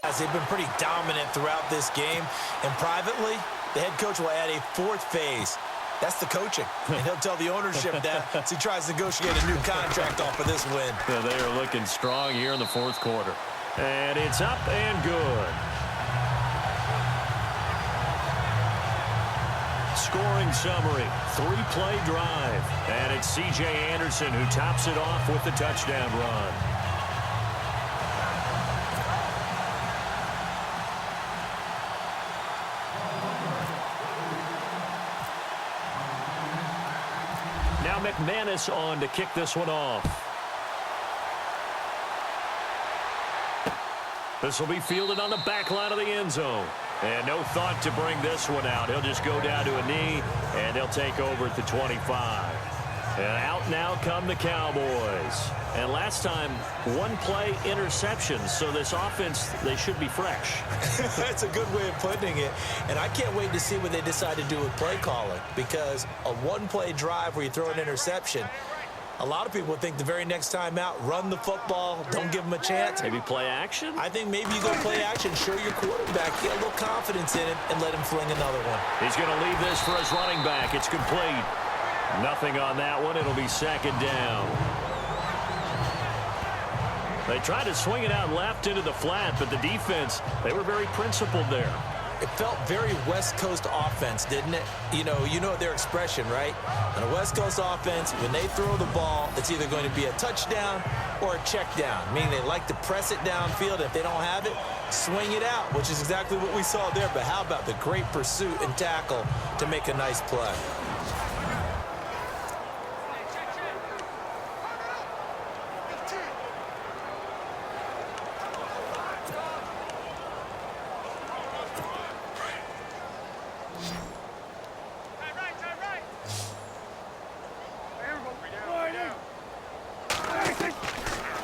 As they've been pretty dominant throughout this game, and privately, the head coach will add a fourth phase. That's the coaching, and he'll tell the ownership that as he tries to negotiate a new contract off of this win. They are looking strong here in the fourth quarter. And it's up and good. Scoring summary, 3-play drive. And it's C.J. Anderson who tops it off with the touchdown run. Now McManus on to kick this one off. This will be fielded on the back line of the end zone. And no thought to bring this one out. He'll just go down to a knee, and they'll take over at the 25. And out now come the Cowboys. And last time, one-play interceptions. So this offense, they should be fresh. That's a good way of putting it. And I can't wait to see what they decide to do with play calling. Because a one-play drive where you throw an interception, a lot of people think the very next time out, run the football, don't give them a chance. Maybe play action? I think maybe you go play action, show your quarterback, get a little confidence in him, and let him fling another one. He's going to leave this for his running back. It's complete. Nothing on that one. It'll be second down. They tried to swing it out left into the flat, but the defense, they were very principled there. It felt very West Coast offense, didn't it? You know their expression, right? On a West Coast offense, when they throw the ball, it's either going to be a touchdown or a check down, meaning they like to press it downfield. If they don't have it, swing it out, which is exactly what we saw there. But how about the great pursuit and tackle to make a nice play?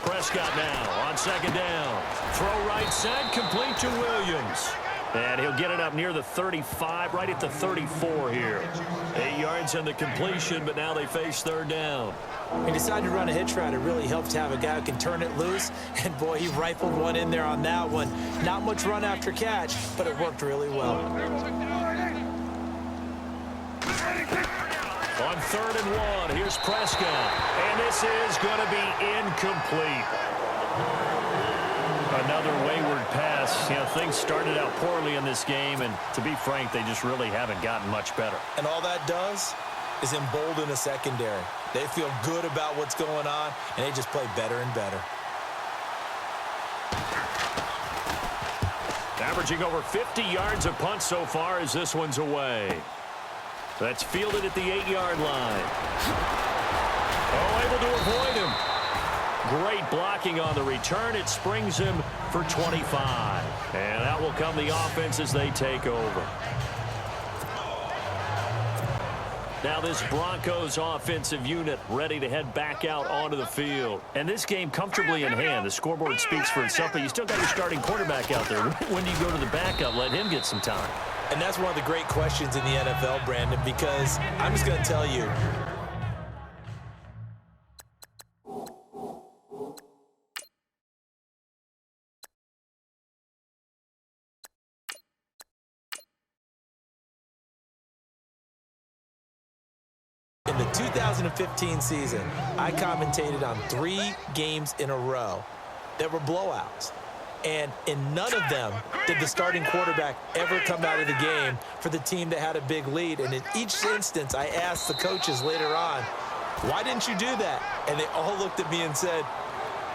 Prescott now on second down. Throw right side, complete to Williams. And he'll get it up near the 35, right at the 34 here. 8 yards on the completion, but now they face third down. He decided to run a hitch route. It really helps to have a guy who can turn it loose. And, boy, he rifled one in there on that one. Not much run after catch, but it worked really well. On 3rd and 1, here's Prescott. And this is going to be incomplete. Another wayward pass. Things started out poorly in this game, and to be frank, they just really haven't gotten much better. And all that does is embolden a secondary. They feel good about what's going on, and they just play better and better. Averaging over 50 yards a punt so far as this one's away. That's fielded at the 8-yard line. Oh, able to avoid him. Great blocking on the return. It springs him for 25. And that will come the offense as they take over. Now this Broncos offensive unit ready to head back out onto the field. And this game comfortably in hand. The scoreboard speaks for itself, but you still got your starting quarterback out there. When do you go to the backup? Let him get some time. And that's one of the great questions in the NFL, Brandon, because I'm just going to tell you, in the 2015 season, I commentated on 3 games in a row that were blowouts. And in none of them did the starting quarterback ever come out of the game for the team that had a big lead. And in each instance, I asked the coaches later on, why didn't you do that? And they all looked at me and said,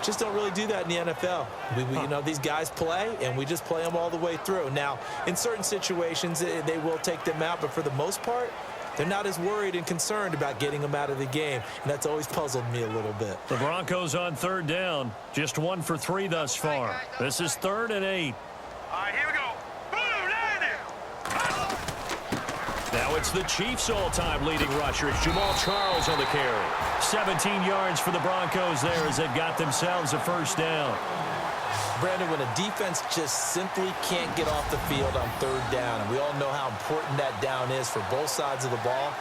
just don't really do that in the NFL. These guys play, and we just play them all the way through. Now, in certain situations, they will take them out, but for the most part, they're not as worried and concerned about getting them out of the game, and that's always puzzled me a little bit. The Broncos on 3rd down, just 1 for 3 thus far. This is 3rd and 8. All right, here we go. Boom, Now it's the Chiefs' all-time leading rusher. It's Jamal Charles on the carry. 17 yards for the Broncos there as they've got themselves a first down. Brandon, when a defense just simply can't get off the field on 3rd down, and we all know how important that down is for both sides of the ball,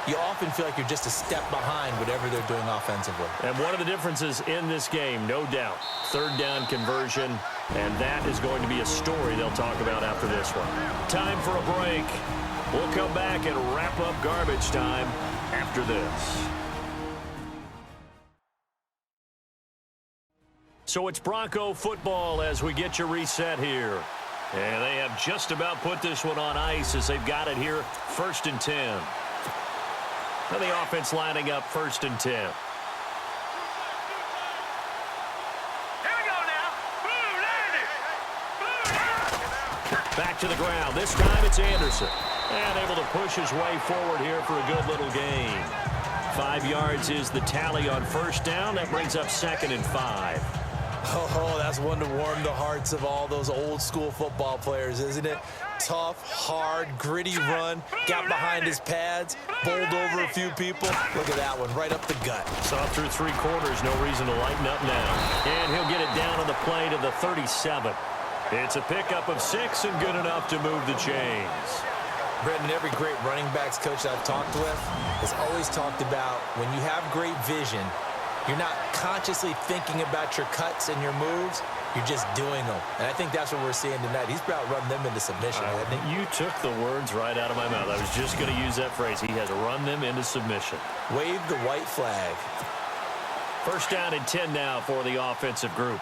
you often feel like you're just a step behind whatever they're doing offensively. And one of the differences in this game, no doubt, 3rd down conversion, And that is going to be a story they'll talk about after this one. Time for a break. We'll come back and wrap up garbage time after this. So it's Bronco football as we get you reset here. And they have just about put this one on ice as they've got it here, 1st and 10. And the offense lining up 1st and 10. Back to the ground. This time it's Anderson. And able to push his way forward here for a good little gain. 5 yards is the tally on 1st down. That brings up 2nd and 5. Oh, that's one to warm the hearts of all those old-school football players, isn't it? Tough, hard, gritty run. Got behind his pads, bowled over a few people. Look at that one, right up the gut. Saw through 3 quarters, no reason to lighten up now. And he'll get it down on the play to the 37. It's a pickup of 6 and good enough to move the chains. Brendan, every great running backs coach I've talked with has always talked about when you have great vision, you're not consciously thinking about your cuts and your moves. You're just doing them. And I think that's what we're seeing tonight. He's about run them into submission, hasn't he? You took the words right out of my mouth. I was just going to use that phrase. He has run them into submission. Wave the white flag. 1st down and 10 now for the offensive group.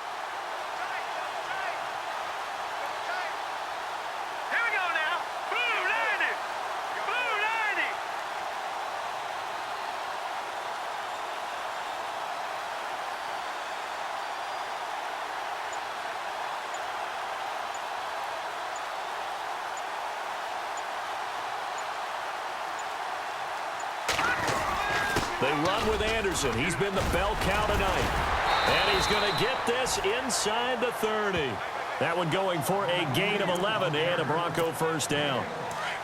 They run with Anderson. He's been the bell cow tonight. And he's going to get this inside the 30. That one going for a gain of 11 and a Bronco 1st down.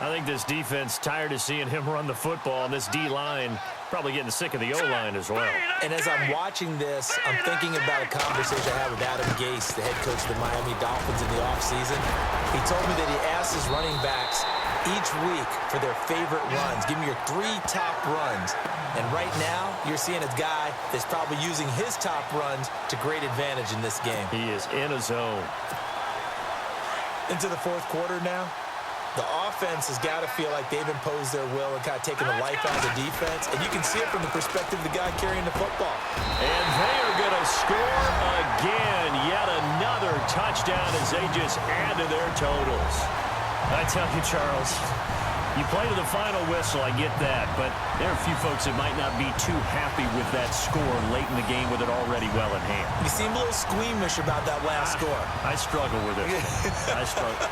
I think this defense tired of seeing him run the football, and this D-line probably getting sick of the O-line as well. And as I'm watching this, I'm thinking about a conversation I had with Adam Gase, the head coach of the Miami Dolphins in the offseason. He told me that he asked his running backs each week for their favorite runs. Give me your 3 top runs. And right now, you're seeing a guy that's probably using his top runs to great advantage in this game. He is in a zone. Into the 4th quarter now. The offense has got to feel like they've imposed their will and kind of taken the life out of the defense. And you can see it from the perspective of the guy carrying the football. And they are going to score again. Yet another touchdown as they just add to their totals. I tell you, Charles, you play to the final whistle, I get that. But there are a few folks that might not be too happy with that score late in the game with it already well in hand. You seem a little squeamish about that last score. I struggle with it. I struggle.